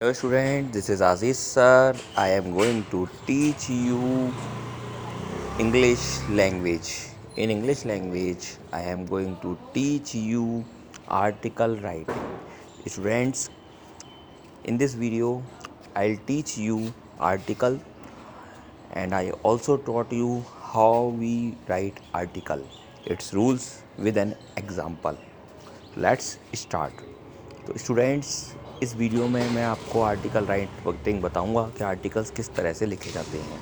Hello student, this is Aziz sir. I am going to teach you English language. In English language, I am going to teach you article writing. Students, in this video, I'll teach you article and I also taught you how we write article. Its rules with an example. Let's start. तो students, इस video में मैं आपको article writing बताऊंगा कि articles किस तरह से लिखे जाते हैं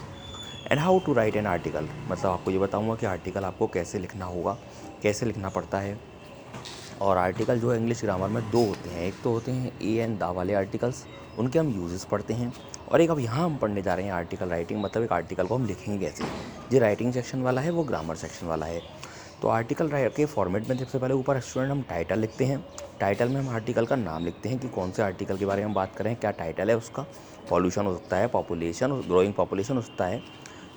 and how to write an article. मतलब आपको ये बताऊंगा कि आर्टिकल आपको कैसे लिखना होगा, कैसे लिखना पड़ता है। और आर्टिकल जो है इंग्लिश ग्रामर में दो होते हैं, एक तो होते हैं ए एंड द वाले आर्टिकल्स, उनके हम यूजेस पढ़ते हैं, और एक अब यहाँ हम पढ़ने जा रहे हैं आर्टिकल राइटिंग, मतलब एक आर्टिकल को हम लिखेंगे कैसे। जो राइटिंग सेक्शन वाला है वो ग्रामर सेक्शन वाला है। तो आर्टिकल के फॉर्मेट में सबसे पहले ऊपर स्टूडेंट हम टाइटल लिखते हैं। टाइटल में हम आर्टिकल का नाम लिखते हैं कि कौन से आर्टिकल के बारे में हम बात करें, क्या टाइटल है उसका। पॉल्यूशन हो सकता है, पॉपुलेशन, ग्रोइंग पॉपुलेशन हो सकता है।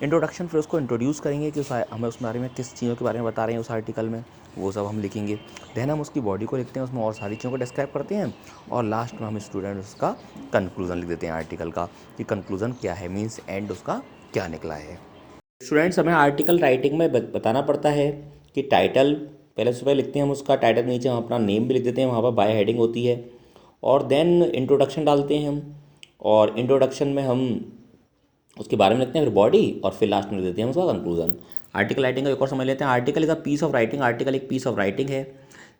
इंट्रोडक्शन, फिर उसको इंट्रोड्यूस करेंगे कि हमें उस बारे में किस चीज़ों के बारे में बता रहे हैं उस आर्टिकल में, वो सब हम लिखेंगे। देन हम उसकी बॉडी को लिखते हैं, उसमें और सारी चीज़ों को डिस्क्राइब करते हैं, और लास्ट में हम स्टूडेंट उसका कंक्लूजन लिख देते हैं आर्टिकल का, कि कंक्लूजन क्या है, मीन्स एंड उसका क्या निकला है। स्टूडेंट्स, हमें आर्टिकल राइटिंग में बताना पड़ता है कि टाइटल पहले से पहले लिखते हैं हम उसका, टाइटल के नीचे हम अपना नेम भी लिख देते हैं, वहाँ पर बाय हेडिंग होती है, और देन इंट्रोडक्शन डालते हैं हम, और इंट्रोडक्शन में हम उसके बारे में लिखते हैं, फिर बॉडी, और फिर लास्ट में लिख देते हैं उसका कंक्लूजन। आर्टिकल राइटिंग का एक और समझ लेते हैं। Article is a piece of writing. Article एक पीस ऑफ राइटिंग है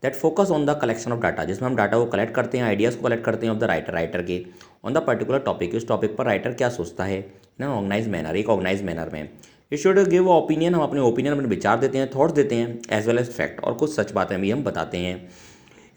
that focus on the collection of data, जिसमें हम डाटा को कलेक्ट करते हैं, आइडियाज़ को कलेक्ट करते हैं ऑफ द राइटर के ऑन द पर्टिकुलर टॉपिक। उस टॉपिक पर राइटर क्या सोचता है इन ऑर्गेनाइज मैनर, एक ऑर्गेनाइज मैनर में। इट शुड गिव ओपिनियन, हम अपने ओपिनियन, अपने विचार देते हैं, थॉट्स देते हैं, एज वेल एज फैक्ट, और कुछ सच बातें भी हम बताते हैं।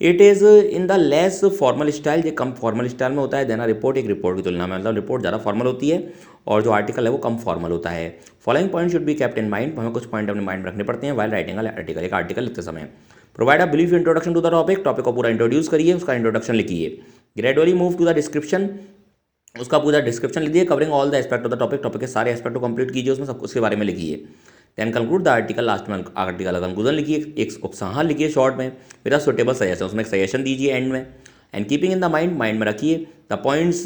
It is in the less formal style, ये कम फॉर्मल स्टाइल में होता है देन अ रिपोर्ट, एक रिपोर्ट की तुलना में, मतलब रिपोर्ट ज़्यादा फॉर्मल होती है और जो आर्टिकल है वो कम फॉर्मल होता है। Following point should be kept in mind, हमें कुछ पॉइंट अपने माइंड में रखने पड़ते हैं वाइल राइटिंग आर्टिकल, एक आर्टिकल लिखते समय। Provide a brief introduction to the topic, topic को पूरा इंट्रोड्यूस करिए, उसका इंट्रोडक्शन लिखिए। Gradually move to the description, उसका पूरा डिस्क्रिप्शन लिखिए, covering all the aspect of the topic, topic के सारे एस्पेक्ट को कंप्लीट कीजिए, उसमें सब उसके बारे में लिखिए। Then conclude the article, last में आर्टिकल का कंक्लूजन लिखिए, एक उपसंहार लिखिए शॉर्ट में, विद अ सुटेबल सजेशन, उसमें एक सजेशन दीजिए एंड में। And keeping in the mind, mind में रखिए the points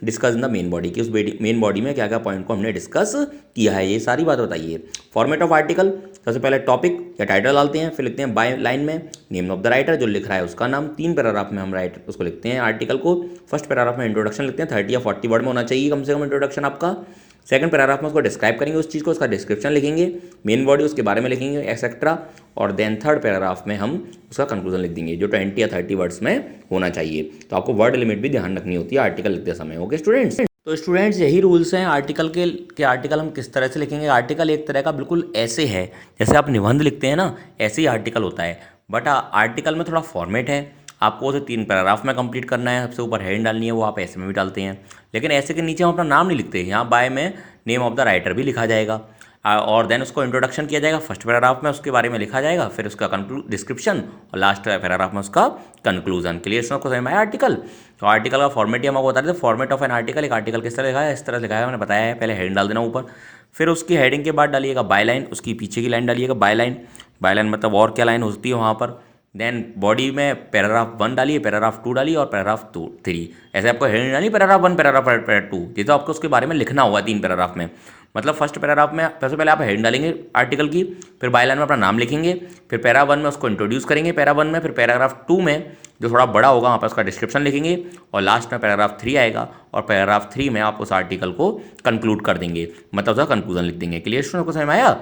discuss in the main body, की उस मेन बॉडी में क्या क्या पॉइंट को हमने डिस्कस किया है, ये सारी बात बताइए। फॉर्मेट ऑफ आर्टिकल, सबसे पहले टॉपिक या टाइटल डालते हैं, फिर लिखते हैं बाय लाइन में नेम ऑफ द राइटर, जो लिख रहा है उसका नाम। 3 पैराग्राफ में हम राइटर उसको लिखते हैं आर्टिकल को। फर्स्ट पैराग्राफ में इंट्रोडक्शन लिखते हैं, 30 या 40 वर्ड में होना चाहिए कम से कम इंट्रोडक्शन आपका। सेकंड पैराग्राफ में उसको डिस्क्राइब करेंगे उस चीज़ को, उसका डिस्क्रिप्शन लिखेंगे, मेन बॉडी उसके बारे में लिखेंगे एक्सेट्रा, और देन थर्ड पैराग्राफ में हम उसका कंक्लूजन लिख देंगे, जो 20 या 30 वर्ड्स में होना चाहिए। तो आपको वर्ड लिमिट भी ध्यान रखनी होती है आर्टिकल लिखते समय। ओके स्टूडेंट्स, तो स्टूडेंट्स यही रूल्स हैं आर्टिकल के आर्टिकल हम किस तरह से लिखेंगे। आर्टिकल एक तरह का बिल्कुल ऐसे है जैसे आप निबंध लिखते हैं ना, ऐसे ही आर्टिकल होता है, बट आर्टिकल में थोड़ा फॉर्मेट है, आपको उसे 3 पैराग्राफ में कंप्लीट करना है, सबसे ऊपर हेडिंग डालनी है, वो आप ऐसे में भी डालते हैं, लेकिन ऐसे के नीचे हम अपना नाम नहीं लिखते, यहाँ बाय में नेम ऑफ द राइटर भी लिखा जाएगा, और देन उसको इंट्रोडक्शन किया जाएगा फर्स्ट पैराग्राफ में, उसके बारे में लिखा जाएगा, फिर उसका डिस्क्रिप्शन, और लास्ट पैराग्राफ में उसका कंक्लूजन। क्लियर सबको समझ में आया आर्टिकल। तो आर्टिकल का फॉर्मेट ही हम आपको बता रहे थे, फॉर्मेट ऑफ एन आर्टिकल, एक आर्टिकल किस तरह लिखा है, इस तरह लिखा है, मैंने बताया है। पहले हेडिंग डाल देना ऊपर, फिर उसकी हेडिंग के बाद डालिएगा बाय लाइन, उसकी पीछे की लाइन डालिएगा बाय लाइन। बाय लाइन मतलब और क्या लाइन होती है वहाँ पर। देन बॉडी में पैराग्राफ 1 डालिए, पैराग्राफ 2 डालिए, और पैराग्राफ 3। ऐसे आपको हेडिंग डालिए पैराग्राफ 1, पैराग्राफ 2, ये तो आपको उसके बारे में लिखना होगा 3 पैराग्राफ में। मतलब फर्स्ट पैराग्राफ में सबसे पहले आप हेडिंग डालेंगे आर्टिकल की, फिर बाय लाइन में अपना नाम लिखेंगे, फिर पैरा 1 में उसको इंट्रोड्यूस करेंगे पैरा 1 में, फिर पैराग्राफ 2 में जो थोड़ा बड़ा होगा वहाँ पर उसका डिस्क्रिप्शन लिखेंगे, और लास्ट में पैराग्राफ 3 आएगा, और पैराग्राफ 3 में आप उस आर्टिकल को कंक्लूड कर देंगे, मतलब उसका कंक्लूजन लिख देंगे। क्लियर स्टूडेंट को समझ में आया।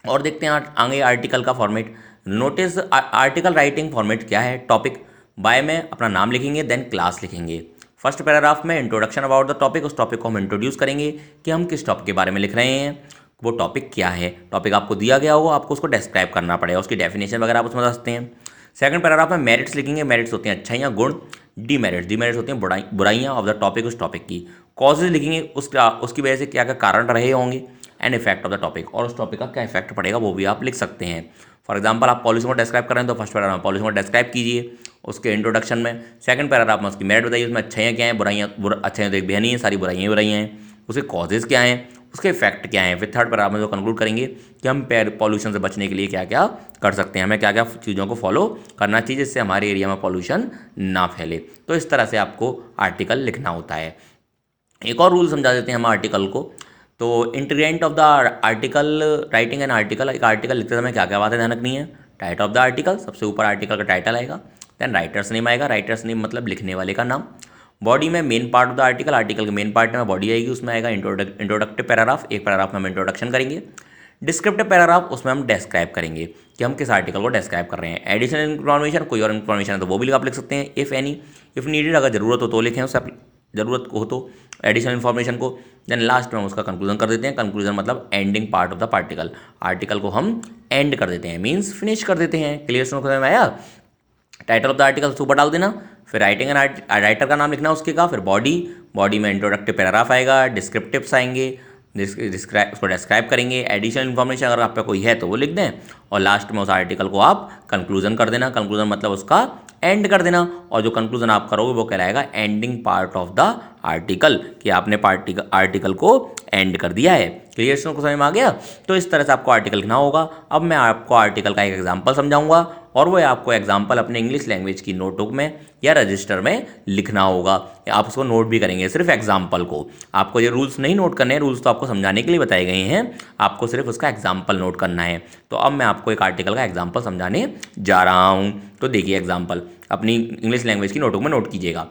और देखते हैं आगे आर्टिकल का format. Notice article writing format क्या है। टॉपिक, बाय में अपना नाम लिखेंगे, देन क्लास लिखेंगे। फर्स्ट पैराग्राफ में इंट्रोडक्शन अबाउट द टॉपिक, उस टॉपिक को हम इंट्रोड्यूस करेंगे कि हम किस टॉपिक के बारे में लिख रहे हैं, वो टॉपिक क्या है। टॉपिक आपको दिया गया होगा, आपको उसको डिस्क्राइब करना पड़ेगा, उसकी डेफिनेशन वगैरह आप उसमें बता सकते हैं। सेकंड पैराग्राफ में मेरिट्स लिखेंगे, मेरिट्स होती हैं अच्छाइयाँ, गुण। डीमेरिट्स होती हैं बुराइयाँ ऑफ द टॉपिक, उस टॉपिक की। कॉजेज लिखेंगे, उसकी वजह से क्या क्या कारण रहे होंगे, and effect of the topic, और उस टॉपिक का क्या इफेक्ट पड़ेगा वो भी आप लिख सकते हैं। फॉर एग्जांपल आप पॉल्यूशन को डिस्क्राइब कर रहे हैं तो फर्स्ट पैराग्राफ में पॉल्यूशन को डिस्क्राइब कीजिए उसके इंट्रोडक्शन में। सेकंड पैराग्राफ में उसकी मेरिट बताइए, उसमें अच्छाइयाँ क्या हैं, बुराइयाँ अच्छाइयाँ तो एक भी नहीं है, सारी बुराइयाँ हैं, उसके कॉजेज़ क्या हैं, उसके इफेक्ट क्या हैं। फिर थर्ड पैराग्राफ में जो कंक्लूड करेंगे कि हम पॉल्यूशन से बचने के लिए क्या क्या कर सकते हैं, हमें क्या क्या चीज़ों को फॉलो करना चाहिए जिससे हमारे एरिया में पॉल्यूशन ना फैले। तो इस तरह से आपको आर्टिकल लिखना होता है। एक और रूल समझा देते हैं हम आर्टिकल को। तो integrant of the article, writing an article, एक आर्टिकल लिखते समय क्या क्या बातें ध्यान रखनी है। टाइटल ऑफ द आर्टिकल, सबसे ऊपर आर्टिकल का टाइटल आएगा। देन राइटर्स नेम आएगा, राइटर्स नेम मतलब लिखने वाले का नाम। बॉडी में main part of the article, article के मेन पार्ट में बॉडी आएगी, उसमें आएगा इंट्रोडक्टिव पैराग्राफ, एक पैराग्राफ में हम इंट्रोडक्शन करेंगे। डिस्क्रिप्टिव पैराग्राफ, उसमें हम डिस्क्राइब करेंगे कि हम किस आर्टिकल को डिस्क्राइब कर रहे हैं। एडिशनल इन्फॉर्मेशन, कोई और इन्फॉर्मेशन है तो वो भी आप लिख सकते हैं। इफ़ एनी, इफ़ नीडेड, अगर ज़रूरत हो तो लिखें, उससे ज़रूरत हो तो एडिशनल इन्फॉर्मेशन को। देन लास्ट में हम उसका कंक्लूजन कर देते हैं। कंक्लूजन मतलब ending part of the particle, article को हम एंड कर देते हैं, मीन्स फिनिश कर देते हैं। क्लियर समझ में आया। टाइटल ऑफ द आर्टिकल ऊपर डाल देना, फिर राइटिंग एंड राइटर का नाम लिखना उसके का, फिर बॉडी में इंट्रोडक्टिव पैराग्राफ आएगा, डिस्क्रिप्टिव्स आएंगे, उसको डिस्क्राइब करेंगे। एडिशनल इन्फॉर्मेशन अगर आप पे कोई है तो वो लिख दें, और लास्ट में उस आर्टिकल को आप कंक्लूजन कर देना। कंक्लूजन मतलब उसका एंड कर देना, और जो कंक्लूजन आप करोगे वो कहलाएगा ending part of the article, कि आपने आर्टिकल को एंड कर दिया है। क्लियर को समझ में आ गया। तो इस तरह से आपको आर्टिकल लिखना होगा। अब मैं आपको आर्टिकल का एक एग्जाम्पल समझाऊंगा, और वो आपको एग्जाम्पल अपने इंग्लिश लैंग्वेज की नोटबुक में या रजिस्टर में लिखना होगा। आप उसको नोट भी करेंगे, सिर्फ एग्जाम्पल को। आपको ये रूल्स नहीं नोट करने हैं, रूल्स तो आपको समझाने के लिए बताए गए हैं, आपको सिर्फ उसका एग्जाम्पल नोट करना है। तो अब मैं आपको एक आर्टिकल का एग्जाम्पल समझाने जा रहा हूँ। तो देखिए एग्जाम्पल अपनी इंग्लिश लैंग्वेज की नोटबुक में नोट कीजिएगा।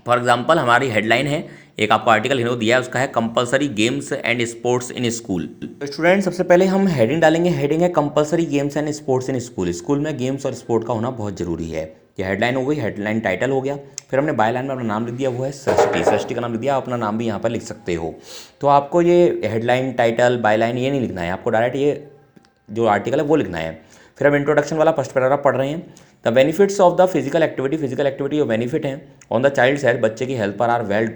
फॉर एग्जाम्पल हमारी हेडलाइन है, एक आपको आर्टिकल हिंदू दिया है, उसका है compulsory games and sports in school. Student सबसे पहले हम हेडिंग डालेंगे। हेडिंग है compulsory games and sports in school. School में गेम्स और स्पोर्ट का होना बहुत जरूरी है। ये हेडलाइन हो गई, हेडलाइन टाइटल हो गया। फिर हमने बाय लाइन में अपना नाम लिख दिया, वो है सृष्टि। सृष्टि का नाम लिख दिया, आप अपना नाम भी यहाँ पर लिख सकते हो। तो आपको ये हेडलाइन, टाइटल, बाय लाइन ये नहीं लिखना है, आपको डायरेक्ट ये जो आर्टिकल है वो लिखना है। फिर हम इंट्रोडक्शन वाला फर्स्ट पैराग्राफ पढ़ रहे हैं। The benefits of the physical activity, physical activity जो बेनिफिट हैं ऑन द चाइल्ड्स हेल्थ, बच्चे की हेल्थ पर आर वेल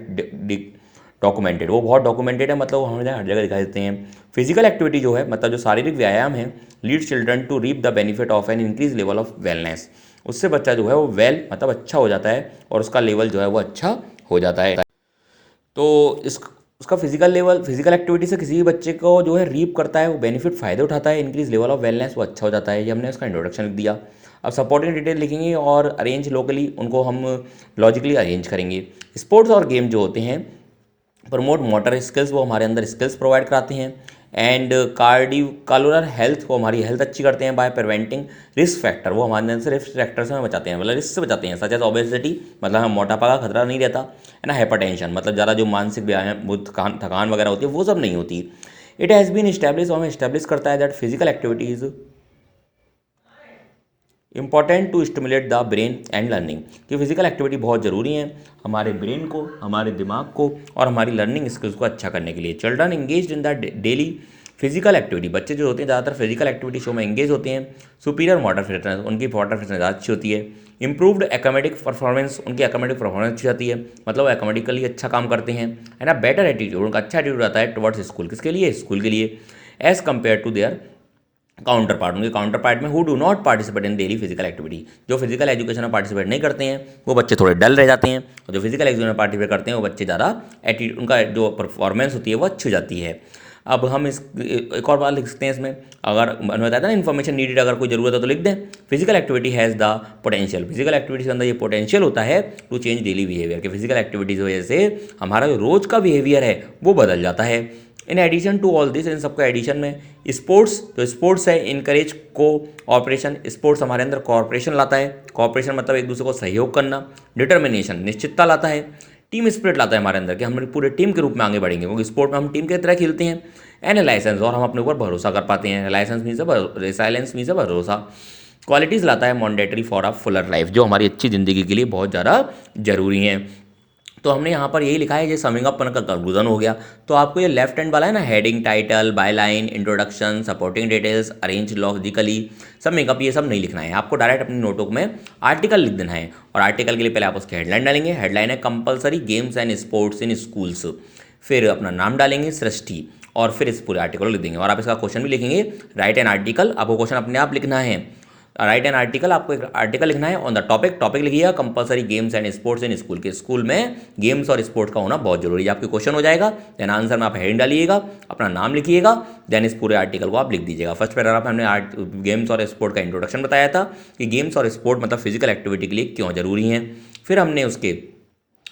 डॉक्यूमेंटेड, वो बहुत डॉक्यूमेंटेड है, मतलब हमें हर जगह दिखाई देते हैं। फिजिकल एक्टिविटी जो है मतलब जो शारीरिक व्यायाम है, lead children to reap the benefit of an increase level of wellness, उससे बच्चा जो है वो वेल मतलब अच्छा हो जाता है, और उसका लेवल जो है वो अच्छा हो जाता है। तो उसका फिजिकल लेवल, फिजिकल एक्टिविटी से किसी भी बच्चे को जो है रीप करता है, वो बेनिफिट फ़ायदे उठाता है, इंक्रीज लेवल ऑफ वेलनेस, वो अच्छा हो जाता है। ये हमने उसका इंट्रोडक्शन लिख दिया। अब सपोर्टिंग डिटेल लिखेंगे और अरेंज लोकली, उनको हम लॉजिकली अरेंज करेंगे। स्पोर्ट्स और गेम जो होते हैं प्रमोट मोटर स्किल्स, वो हमारे अंदर स्किल्स प्रोवाइड कराते हैं। एंड कार्डियोवैस्कुलर हेल्थ, वो हमारी हेल्थ अच्छी करते हैं। बाय प्रिवेंटिंग रिस्क फैक्टर, वो हमारे अंदर से रिस्क फैक्टर से हमें बचाते हैं, मतलब रिस्क से बचाते हैं, सच एज ओबेसिटी, मतलब हमें मोटापा का खतरा नहीं रहता है ना। हाइपरटेंशन मतलब ज़्यादा जो मानसिक व्यायाम, थकान वगैरह होती है वो सब नहीं होती। इट हैज़ बीन इस्टेब्लिश, हमें इस्टेब्लिश करता है that physical activities important to stimulate the brain and learning, कि फिजिकल एक्टिविटी बहुत ज़रूरी है हमारे ब्रेन को, हमारे दिमाग को और हमारी लर्निंग स्किल्स को अच्छा करने के लिए। Children engage in the daily physical activity, बच्चे जो होते हैं ज़्यादातर फिजिकल एक्टिविटी शो में इंगेज होते हैं। सुपीरियर मोटर फिटनेस, उनकी मोटर फिटनेस ज़्यादा अच्छी होती है। इंप्रूव्ड एकेडमिक परफॉर्मेंस, उनकी एकेडमिक परफॉर्मेंस अच्छी होती है, मतलब वो एकेडमिकली अच्छा काम करते हैं, है ना। बेटर एटीट्यूड, उनका अच्छा एटीट्यूड आता है टुवर्ड्स स्कूल, किसके लिए, स्कूल के लिए। As compare to their counterpart, उनके काउंटर पार्ट में who do not participate in daily physical activity, जो फिजिकल एजुकेशन में पार्टिसिपेट नहीं करते हैं वो बच्चे थोड़े डल रह जाते हैं, और जो फिजिकल एजुकेशन में पार्टिसिपेट करते हैं वो बच्चे ज़्यादा एटीट्यूड, उनका जो परफॉर्मेंस होती है वो अच्छी हो जाती है। अब हम इस एक और बात लिख सकते हैं इसमें, अगर मैंने बताया था ना इन्फॉर्मेशन नीडेड, अगर कोई ज़रूरत है तो लिख दें। Physical activity has the potential, physical activity के अंदर ये पोटेंशियल होता है टू चेंज डेली बिहेवियर, कि फिजिकल एक्टिविटीज़ की वजह से हमारा जो रोज़ का बिहेवियर है वो बदल जाता है। In addition to all this, इन सबका एडिशन में स्पोर्ट्स, तो स्पोर्ट्स है इनकरेज को ऑपरेशन, स्पोर्ट्स हमारे अंदर कोऑपरेशन लाता है। कोऑपरेशन मतलब एक दूसरे को सहयोग करना। डिटर्मिनेशन निश्चितता लाता है। टीम स्पिरिट लाता है हमारे अंदर, कि हम पूरे टीम के रूप में आगे बढ़ेंगे, क्योंकि स्पोर्ट में हम टीम की तरह खेलते हैं। एनालाइसेंस, और हम अपने ऊपर भरोसा कर पाते हैं। रिलायसेंस मीन से रिसाइलेंस मीन से भरोसा। क्वालिटीज़ लाता है मॉन्डेटरी फॉर अ फुलर लाइफ, जो हमारी अच्छी ज़िंदगी के लिए बहुत ज़्यादा जरूरी हैं। तो हमने यहाँ पर यही लिखा है, ये समिंग अप का कंक्लूजन हो गया। तो आपको ये लेफ्ट हैंड वाला है ना, heading, title, by line, introduction, supporting details, arrange logically, summing up, ये सब नहीं लिखना है, आपको डायरेक्ट अपनी नोटबुक में आर्टिकल लिख देना है। और आर्टिकल के लिए पहले आप उसकी हेडलाइन डालेंगे। हेडलाइन है compulsory games and sports in schools, फिर अपना नाम डालेंगे सृष्टि, और फिर इस पूरे आर्टिकल को लिख देंगे। और आप इसका क्वेश्चन भी लिखेंगे, राइट एन आर्टिकल, आपको क्वेश्चन अपने आप लिखना है। राइट एन आर्टिकल, आपको एक आर्टिकल लिखना है ऑन द टॉपिक। टॉपिक लिखिएगा compulsory games and sports in school के, स्कूल में गेम्स और स्पोर्ट्स का होना बहुत जरूरी है। आपके क्वेश्चन हो जाएगा, देन आंसर में आप हेडिंग डालिएगा, अपना नाम लिखिएगा, देन इस पूरे आर्टिकल को आप लिख दीजिएगा। फर्स्ट पैराग्राफ में हमने गेम्स और स्पोर्ट का इंट्रोडक्शन बताया था कि गेम्स और स्पोर्ट मतलब फिजिकल एक्टिविटी के लिए क्यों जरूरी हैं। फिर हमने उसके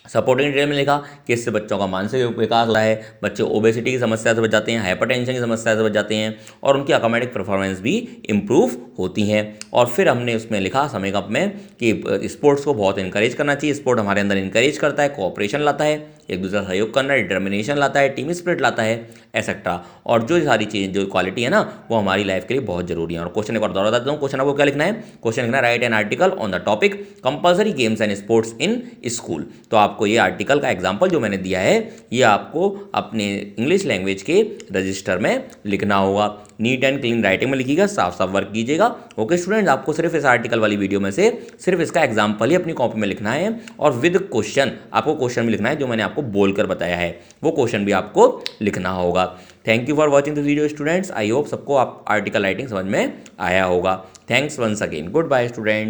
सपोर्टिंग डिटेल में लिखा कि इससे बच्चों का मानसिक विकास होता है, बच्चे ओबेसिटी की समस्या से बच जाते हैं, हाइपरटेंशन की समस्या से बच जाते हैं और उनकी एकेडमिक परफॉर्मेंस भी इम्प्रूव होती हैं। और फिर हमने उसमें लिखा समिंग अप में कि स्पोर्ट्स को बहुत इंकरेज करना चाहिए। स्पोर्ट हमारे अंदर इंकरेज करता है, कोऑपरेशन लाता है, एक दूसरे का सहयोग करना, डिटर्मिनेशन लाता है, टीम स्पिरिट लाता है, एक्सेट्रा। और जो सारी चीज़ें जो क्वालिटी है ना वो हमारी लाइफ के लिए बहुत जरूरी है। और क्वेश्चन एक बार दोहरा देता हूँ, क्वेश्चन आपको क्या लिखना है, क्वेश्चन लिखना है right an article on the topic compulsory games and sports in school. तो आपको ये आर्टिकल का एग्जाम्पल जो मैंने दिया है ये आपको अपने इंग्लिश लैंग्वेज के रजिस्टर में लिखना होगा। नीट एंड क्लीन राइटिंग में लिखिएगा, साफ साफ वर्क कीजिएगा। ओके स्टूडेंट्स, आपको सिर्फ इस आर्टिकल वाली वीडियो में से सिर्फ इसका एग्जाम्पल ही अपनी कॉपी में लिखना है और विद क्वेश्चन आपको क्वेश्चन भी लिखना है जो मैंने आपको बोलकर बताया है, वो क्वेश्चन भी आपको लिखना होगा। Thank you for watching this video students. I hope सबको आप आर्टिकल राइटिंग समझ में आया होगा। Thanks once again, goodbye students.